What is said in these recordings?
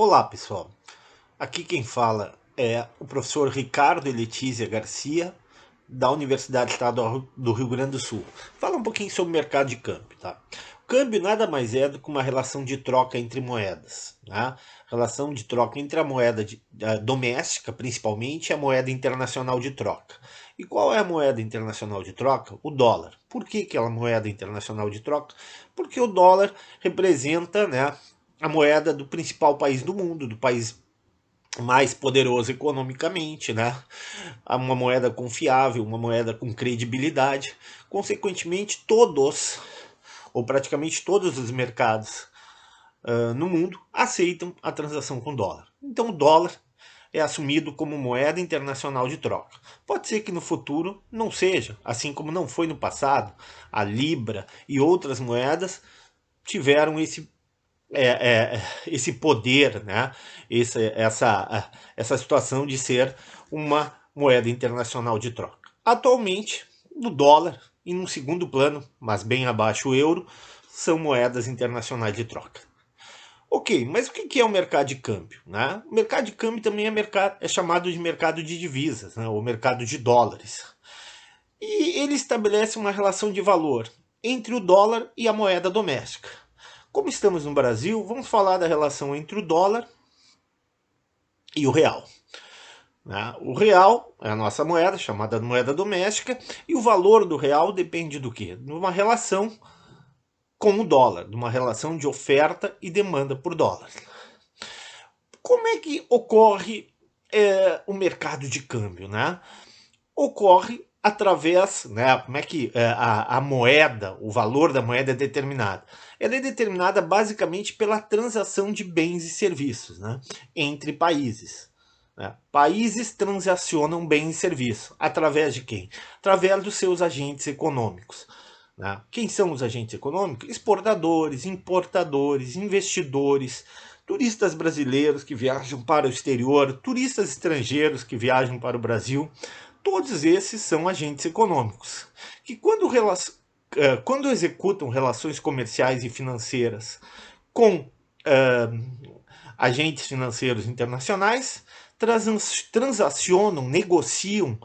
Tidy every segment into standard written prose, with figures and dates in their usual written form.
Olá pessoal, aqui quem fala é o professor Ricardo e Letícia Garcia, da Universidade Estadual do Rio Grande do Sul. Fala um pouquinho sobre o mercado de câmbio. Tá? O câmbio nada mais é do que uma relação de troca entre moedas. Tá? Relação de troca entre a moeda doméstica, principalmente, e a moeda internacional de troca. E qual é a moeda internacional de troca? O dólar. Por que é a moeda internacional de troca? Porque o dólar representa, né, a moeda do principal país do mundo, do país mais poderoso economicamente, né? Uma moeda confiável, uma moeda com credibilidade. Consequentemente, todos, ou praticamente todos os mercados no mundo aceitam a transação com dólar. Então o dólar é assumido como moeda internacional de troca. Pode ser que no futuro não seja, assim como não foi no passado, a Libra e outras moedas tiveram esse poder, né? Essa situação de ser uma moeda internacional de troca. Atualmente, o dólar, e num segundo plano, mas bem abaixo o euro, são moedas internacionais de troca. Ok, mas o que é o mercado de câmbio? Né? O mercado de câmbio também é chamado de mercado de divisas, né? Ou mercado de dólares. E ele estabelece uma relação de valor entre o dólar e a moeda doméstica. Como estamos no Brasil, vamos falar da relação entre o dólar e o real. O real é a nossa moeda, chamada moeda doméstica, e o valor do real depende do quê? De uma relação com o dólar, de uma relação de oferta e demanda por dólar. Como é que ocorre o mercado de câmbio? Né? Ocorre através, né, como é que a moeda, o valor da moeda é determinado? Ela é determinada basicamente pela transação de bens e serviços, né, entre países. Né? Países transacionam bens e serviços. Através de quem? Através dos seus agentes econômicos. Né? Quem são os agentes econômicos? Exportadores, importadores, investidores, turistas brasileiros que viajam para o exterior, turistas estrangeiros que viajam para o Brasil. Todos esses são agentes econômicos, que quando executam relações comerciais e financeiras com agentes financeiros internacionais, transacionam, negociam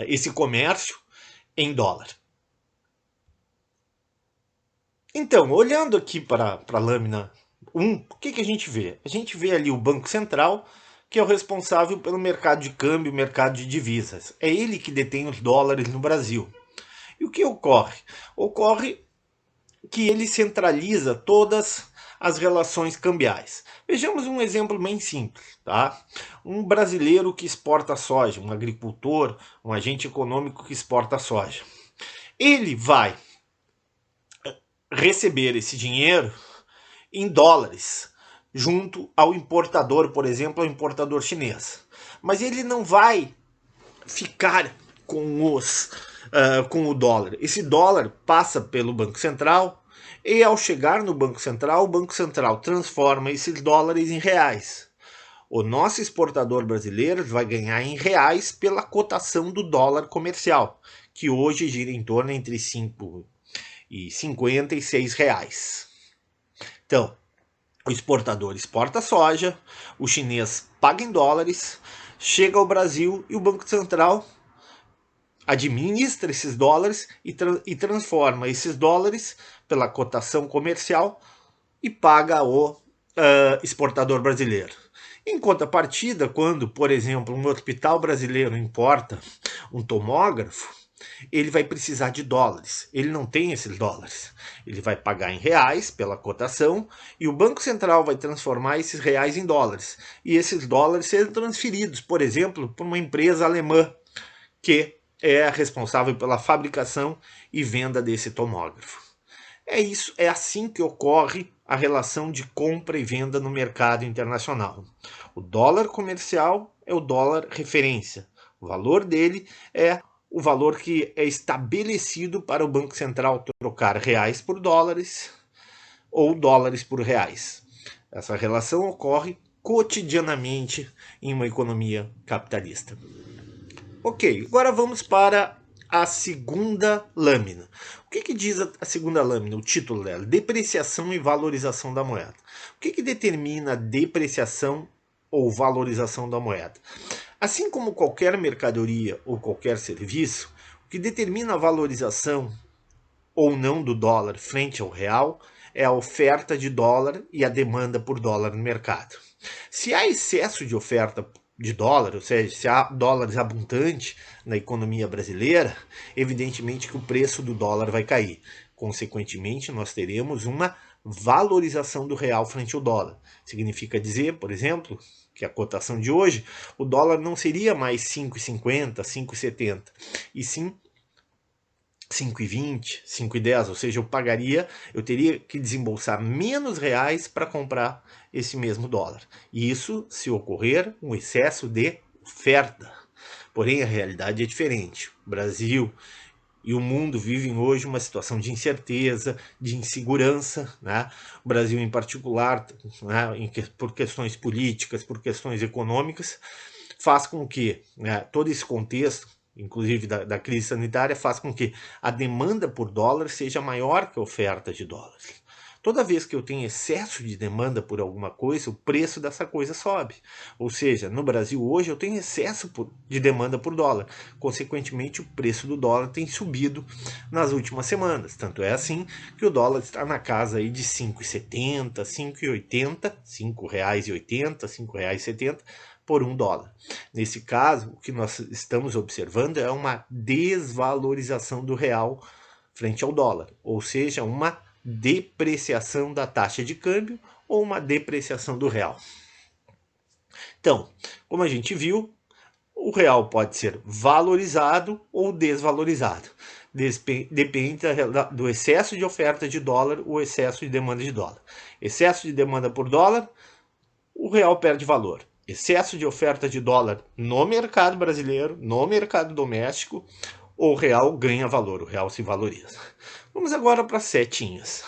esse comércio em dólar. Então, olhando aqui para a lâmina 1, o que a gente vê? A gente vê ali o Banco Central, que é o responsável pelo mercado de câmbio, mercado de divisas. É ele que detém os dólares no Brasil. E o que ocorre? Ocorre que ele centraliza todas as relações cambiais. Vejamos um exemplo bem simples. Tá? Um brasileiro que exporta soja, um agricultor, um agente econômico que exporta soja. Ele vai receber esse dinheiro em dólares, junto ao importador, por exemplo, ao importador chinês. Mas ele não vai ficar com o dólar. Esse dólar passa pelo Banco Central e, ao chegar no Banco Central, o Banco Central transforma esses dólares em reais. O nosso exportador brasileiro vai ganhar em reais pela cotação do dólar comercial, que hoje gira em torno entre 5,50 e 6 reais. Então, o exportador exporta soja, o chinês paga em dólares, chega ao Brasil e o Banco Central administra esses dólares e transforma esses dólares pela cotação comercial e paga o exportador brasileiro. Em contrapartida, quando, por exemplo, um hospital brasileiro importa um tomógrafo, ele vai precisar de dólares. Ele não tem esses dólares. Ele vai pagar em reais pela cotação e o Banco Central vai transformar esses reais em dólares. E esses dólares serão transferidos, por exemplo, por uma empresa alemã que é responsável pela fabricação e venda desse tomógrafo. É assim que ocorre a relação de compra e venda no mercado internacional. O dólar comercial é o dólar referência. O valor dele é o valor que é estabelecido para o Banco Central trocar reais por dólares ou dólares por reais. Essa relação ocorre cotidianamente em uma economia capitalista. Ok, agora vamos para a segunda lâmina. O que diz a segunda lâmina, o título dela? Depreciação e valorização da moeda. O que determina a depreciação ou valorização da moeda? Assim como qualquer mercadoria ou qualquer serviço, o que determina a valorização ou não do dólar frente ao real é a oferta de dólar e a demanda por dólar no mercado. Se há excesso de oferta de dólar, ou seja, se há dólares abundantes na economia brasileira, evidentemente que o preço do dólar vai cair. Consequentemente, nós teremos uma valorização do real frente ao dólar. Significa dizer, por exemplo, que a cotação de hoje, o dólar não seria mais 5,50, 5,70, e sim 5,20, 5,10, ou seja, eu teria que desembolsar menos reais para comprar esse mesmo dólar. E isso se ocorrer um excesso de oferta. Porém, a realidade é diferente. O Brasil e o mundo vivem hoje uma situação de incerteza, de insegurança, né? O Brasil em particular, né, por questões políticas, por questões econômicas, faz com que, né, todo esse contexto, inclusive da crise sanitária, faz com que a demanda por dólar seja maior que a oferta de dólares. Toda vez que eu tenho excesso de demanda por alguma coisa, o preço dessa coisa sobe. Ou seja, no Brasil hoje eu tenho excesso de demanda por dólar. Consequentemente, o preço do dólar tem subido nas últimas semanas. Tanto é assim que o dólar está na casa aí de 5,70, 5,80, R$ 5,80, R$ 5,70 por $1. Nesse caso, o que nós estamos observando é uma desvalorização do real frente ao dólar, ou seja, uma depreciação da taxa de câmbio ou uma depreciação do real. Então, como a gente viu, o real pode ser valorizado ou desvalorizado. Depende do excesso de oferta de dólar ou excesso de demanda de dólar. Excesso de demanda por dólar, o real perde valor. Excesso de oferta de dólar no mercado brasileiro, no mercado doméstico, o real ganha valor, o real se valoriza. Vamos agora para as setinhas.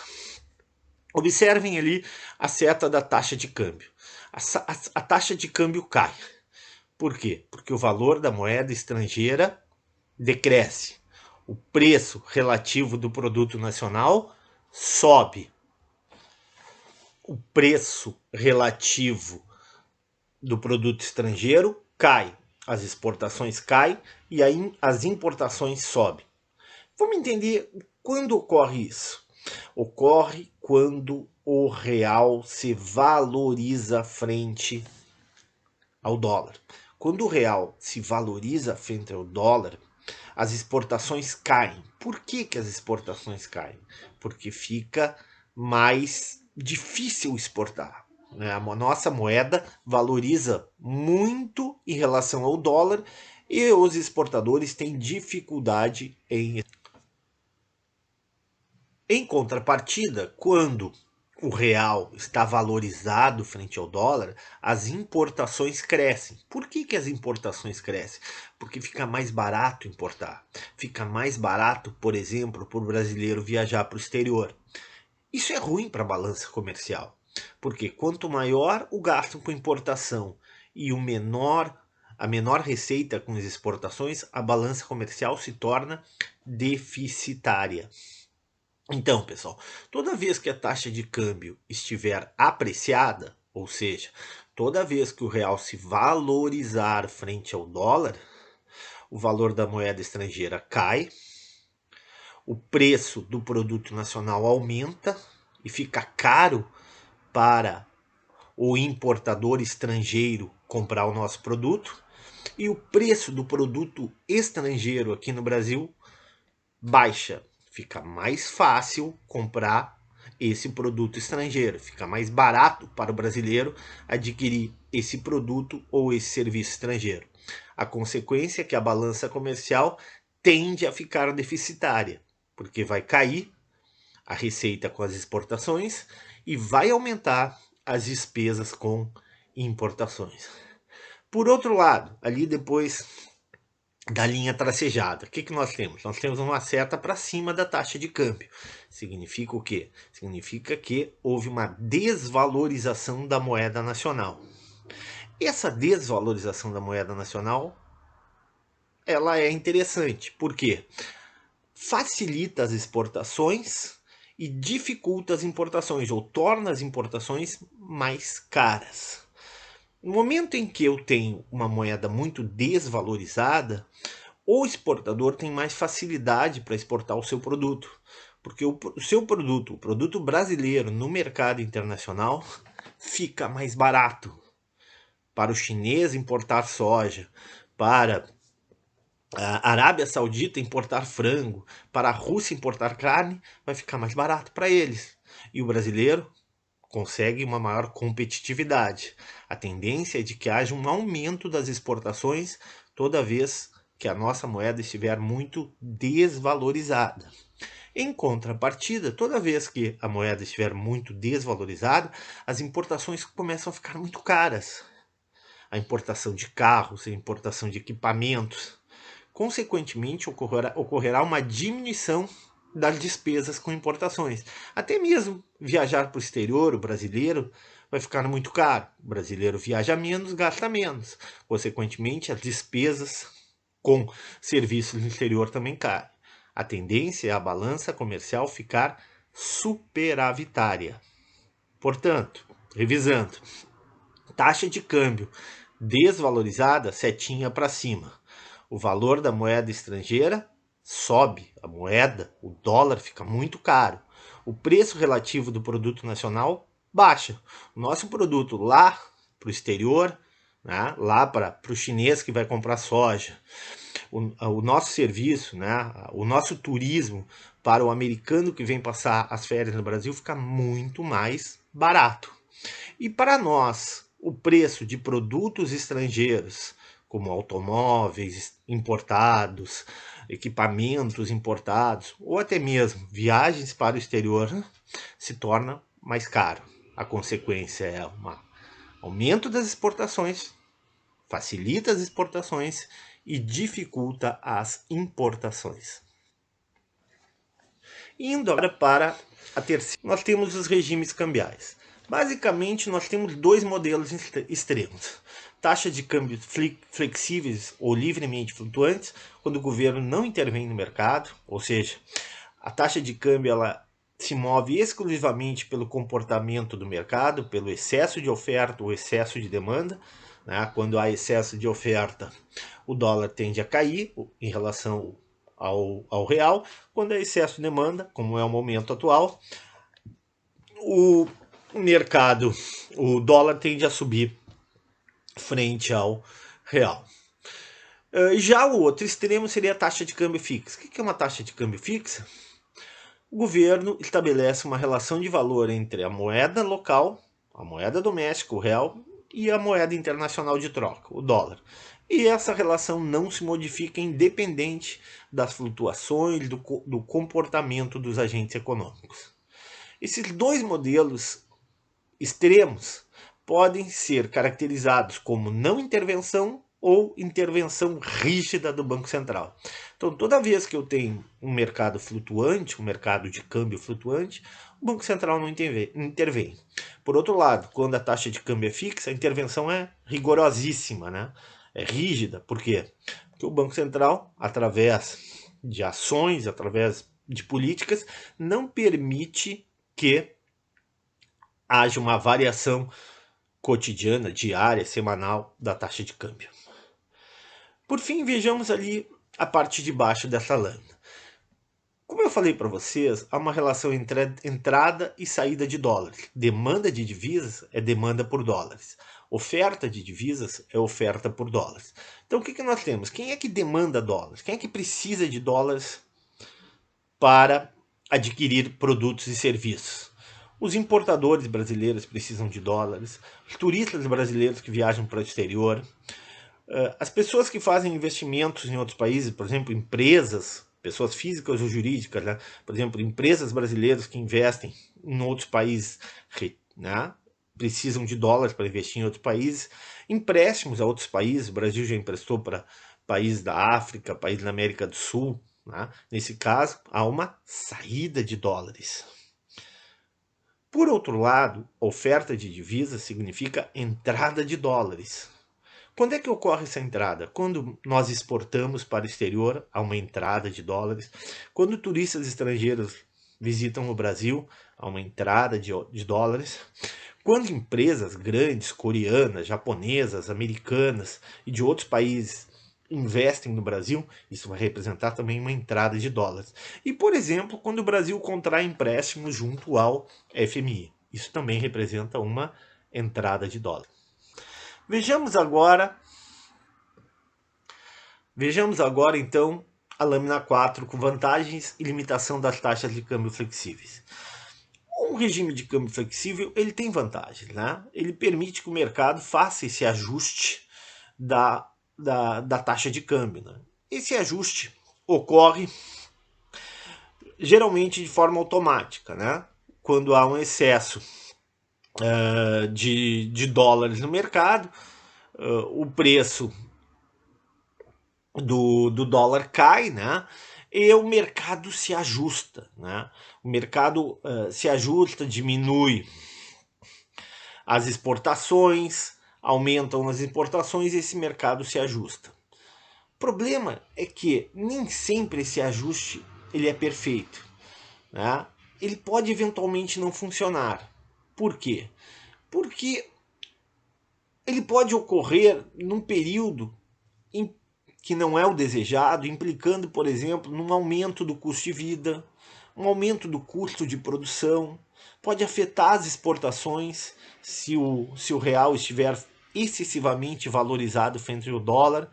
Observem ali a seta da taxa de câmbio. A taxa de câmbio cai. Por quê? Porque o valor da moeda estrangeira decresce. O preço relativo do produto nacional sobe. O preço relativo do produto estrangeiro cai. As exportações caem e aí as importações sobem. Vamos entender quando ocorre isso. Ocorre quando o real se valoriza frente ao dólar. Quando o real se valoriza frente ao dólar, as exportações caem. Por que as exportações caem? Porque fica mais difícil exportar. A nossa moeda valoriza muito em relação ao dólar e os exportadores têm dificuldade em contrapartida, quando o real está valorizado frente ao dólar, as importações crescem. Por que as importações crescem? Porque fica mais barato importar. Fica mais barato, por exemplo, para o brasileiro viajar para o exterior. Isso é ruim para a balança comercial, porque quanto maior o gasto com importação e a menor receita com as exportações, a balança comercial se torna deficitária. Então, pessoal, toda vez que a taxa de câmbio estiver apreciada, ou seja, toda vez que o real se valorizar frente ao dólar, o valor da moeda estrangeira cai, o preço do produto nacional aumenta e fica caro para o importador estrangeiro comprar o nosso produto, e o preço do produto estrangeiro aqui no Brasil baixa. Fica mais fácil comprar esse produto estrangeiro, fica mais barato para o brasileiro adquirir esse produto ou esse serviço estrangeiro. A consequência é que a balança comercial tende a ficar deficitária, porque vai cair a receita com as exportações e vai aumentar as despesas com importações. Por outro lado, ali depois da linha tracejada, o que nós temos? Nós temos uma seta para cima da taxa de câmbio. Significa o quê? Significa que houve uma desvalorização da moeda nacional. Essa desvalorização da moeda nacional ela é interessante. Por quê? Facilita as exportações e dificulta as importações, ou torna as importações mais caras. No momento em que eu tenho uma moeda muito desvalorizada, o exportador tem mais facilidade para exportar o seu produto, porque o seu produto, o produto brasileiro no mercado internacional, fica mais barato. Para o chinês importar soja, para a Arábia Saudita importar frango, para a Rússia importar carne, vai ficar mais barato para eles. E o brasileiro consegue uma maior competitividade. A tendência é de que haja um aumento das exportações toda vez que a nossa moeda estiver muito desvalorizada. Em contrapartida, toda vez que a moeda estiver muito desvalorizada, as importações começam a ficar muito caras. A importação de carros, a importação de equipamentos. Consequentemente, ocorrerá uma diminuição das despesas com importações. Até mesmo viajar para o exterior, o brasileiro, vai ficar muito caro. O brasileiro viaja menos, gasta menos. Consequentemente, as despesas com serviços no exterior também caem. A tendência é a balança comercial ficar superavitária. Portanto, revisando, taxa de câmbio desvalorizada, setinha para cima. O valor da moeda estrangeira sobe, a moeda, o dólar fica muito caro. O preço relativo do produto nacional baixa. O nosso produto lá para o exterior, né, lá para o chinês que vai comprar soja, o nosso serviço, né, o nosso turismo para o americano que vem passar as férias no Brasil fica muito mais barato. E para nós, o preço de produtos estrangeiros, como automóveis importados, equipamentos importados, ou até mesmo viagens para o exterior, se torna mais caro. A consequência é um aumento das exportações, facilita as exportações e dificulta as importações. Indo agora para a terceira, nós temos os regimes cambiais. Basicamente, nós temos dois modelos extremos. Taxa de câmbio flexíveis ou livremente flutuantes, quando o governo não intervém no mercado, ou seja, a taxa de câmbio ela se move exclusivamente pelo comportamento do mercado, pelo excesso de oferta ou excesso de demanda. Né? Quando há excesso de oferta, o dólar tende a cair em relação ao real. Quando há excesso de demanda, como é o momento atual, o mercado, o dólar tende a subir frente ao real. Já o outro extremo seria a taxa de câmbio fixa. O que é uma taxa de câmbio fixa? O governo estabelece uma relação de valor entre a moeda local, a moeda doméstica, o real, e a moeda internacional de troca, o dólar. E essa relação não se modifica independente das flutuações, do comportamento dos agentes econômicos. Esses dois modelos extremos podem ser caracterizados como não intervenção ou intervenção rígida do Banco Central. Então, toda vez que eu tenho um mercado flutuante, um mercado de câmbio flutuante, o Banco Central não intervém. Por outro lado, quando a taxa de câmbio é fixa, a intervenção é rigorosíssima, né? É rígida. Por quê? Porque o Banco Central, através de ações, através de políticas, não permite que haja uma variação cotidiana, diária, semanal da taxa de câmbio. Por fim, vejamos ali a parte de baixo dessa lâmina. Como eu falei para vocês, há uma relação entre entrada e saída de dólares. Demanda de divisas é demanda por dólares. Oferta de divisas é oferta por dólares. Então o que nós temos? Quem é que demanda dólares? Quem é que precisa de dólares para adquirir produtos e serviços? Os importadores brasileiros precisam de dólares, os turistas brasileiros que viajam para o exterior, as pessoas que fazem investimentos em outros países, por exemplo, empresas, pessoas físicas ou jurídicas, né? Por exemplo, empresas brasileiras que investem em outros países, né? Precisam de dólares para investir em outros países, empréstimos a outros países. O Brasil já emprestou para países da África, países da América do Sul. Né? Nesse caso, há uma saída de dólares. Por outro lado, oferta de divisas significa entrada de dólares. Quando é que ocorre essa entrada? Quando nós exportamos para o exterior, há uma entrada de dólares. Quando turistas estrangeiros visitam o Brasil, há uma entrada de dólares. Quando empresas grandes, coreanas, japonesas, americanas e de outros países investem no Brasil, isso vai representar também uma entrada de dólares. E, por exemplo, quando o Brasil contrai empréstimos junto ao FMI, isso também representa uma entrada de dólar. Vejamos agora então a lâmina 4 com vantagens e limitação das taxas de câmbio flexíveis. Um regime de câmbio flexível ele tem vantagens, né? Ele permite que o mercado faça esse ajuste da taxa de câmbio. Né? Esse ajuste ocorre geralmente de forma automática, né? Quando há um excesso de dólares no mercado, o preço do dólar cai, né? E o mercado se ajusta, né? O mercado se ajusta, diminui as exportações, aumentam as importações e esse mercado se ajusta. O problema é que nem sempre esse ajuste ele é perfeito, né? Ele pode eventualmente não funcionar. Por quê? Porque ele pode ocorrer num período que não é o desejado, implicando, por exemplo, num aumento do custo de vida, um aumento do custo de produção, pode afetar as exportações se o real estiver excessivamente valorizado frente ao dólar.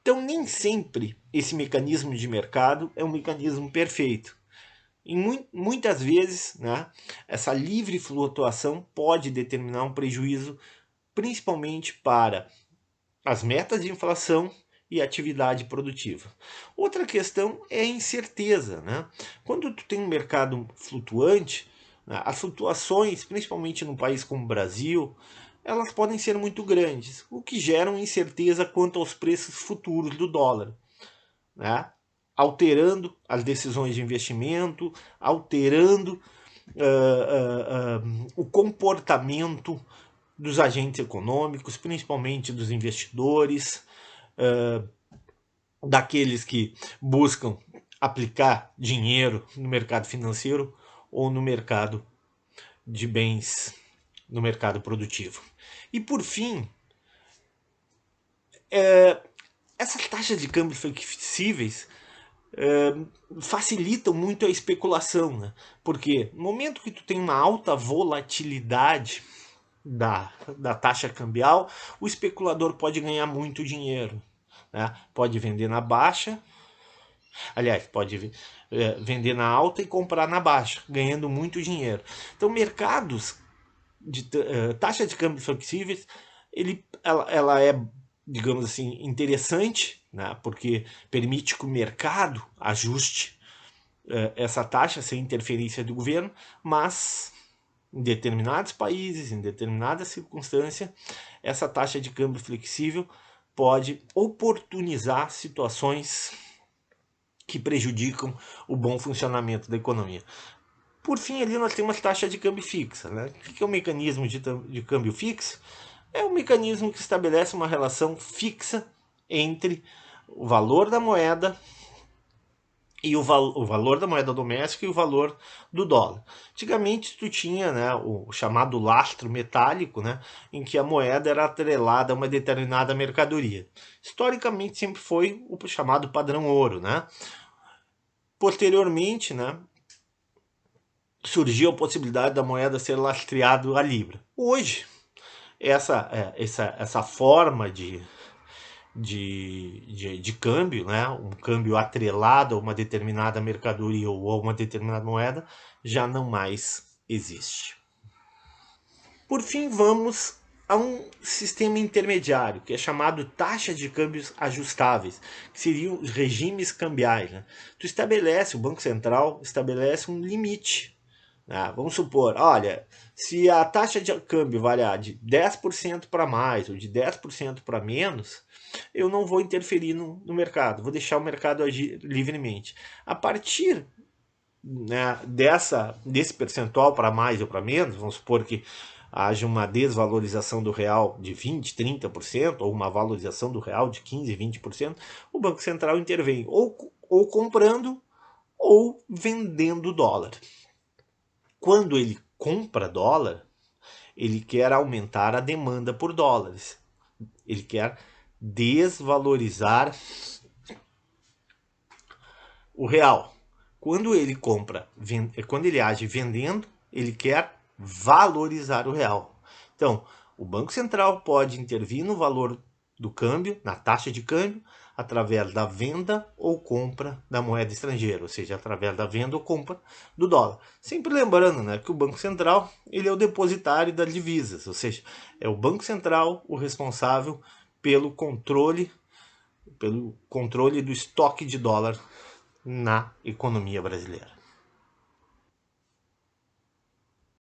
Então, nem sempre esse mecanismo de mercado é um mecanismo perfeito. E muitas vezes, né, essa livre flutuação pode determinar um prejuízo, principalmente para as metas de inflação e atividade produtiva. Outra questão é a incerteza, né? Quando tu tem um mercado flutuante, né, as flutuações, principalmente num país como o Brasil, elas podem ser muito grandes, o que gera uma incerteza quanto aos preços futuros do dólar, né? Alterando as decisões de investimento, alterando o comportamento dos agentes econômicos, principalmente dos investidores, daqueles que buscam aplicar dinheiro no mercado financeiro ou no mercado de bens, no mercado produtivo. E por fim, essas taxas de câmbio flexíveis facilitam muito a especulação, né? Porque no momento que tu tem uma alta volatilidade da taxa cambial, o especulador pode ganhar muito dinheiro. Né? Pode vender na baixa, aliás, pode vender na alta e comprar na baixa, ganhando muito dinheiro. Então, mercados de taxa de câmbio flexíveis, ela é, digamos assim, interessante, né? Porque permite que o mercado ajuste essa taxa sem interferência do governo, mas em determinados países, em determinada circunstância, essa taxa de câmbio flexível pode oportunizar situações que prejudicam o bom funcionamento da economia. Por fim, ali nós temos taxa de câmbio fixa. Né? O que é o mecanismo de câmbio fixo? É um mecanismo que estabelece uma relação fixa entre o valor da moeda e o valor da moeda doméstica e o valor do dólar. Antigamente tu tinha, né, o chamado lastro metálico, né, em que a moeda era atrelada a uma determinada mercadoria. Historicamente sempre foi o chamado padrão ouro, né? Posteriormente, né, surgiu a possibilidade da moeda ser lastreada a libra. Hoje essa forma de câmbio, né? Um câmbio atrelado a uma determinada mercadoria ou a uma determinada moeda, já não mais existe. Por fim, vamos a um sistema intermediário, que é chamado taxa de câmbios ajustáveis, que seriam os regimes cambiais. Né? O Banco Central estabelece um limite. Né? Vamos supor, olha, se a taxa de câmbio variar de 10% para mais ou de 10% para menos, eu não vou interferir no mercado, vou deixar o mercado agir livremente. A partir, né, desse percentual para mais ou para menos, vamos supor que haja uma desvalorização do real de 20%, 30%, ou uma valorização do real de 15%, 20%, o Banco Central intervém ou comprando ou vendendo dólar. Quando ele compra dólar, ele quer aumentar a demanda por dólares. Ele quer desvalorizar o real. Quando ele quando ele age vendendo, ele quer valorizar o real. Então, o Banco Central pode intervir no valor do câmbio, na taxa de câmbio, através da venda ou compra da moeda estrangeira, ou seja, através da venda ou compra do dólar. Sempre lembrando, né, que o Banco Central ele é o depositário das divisas, ou seja, é o Banco Central o responsável pelo controle do estoque de dólar na economia brasileira.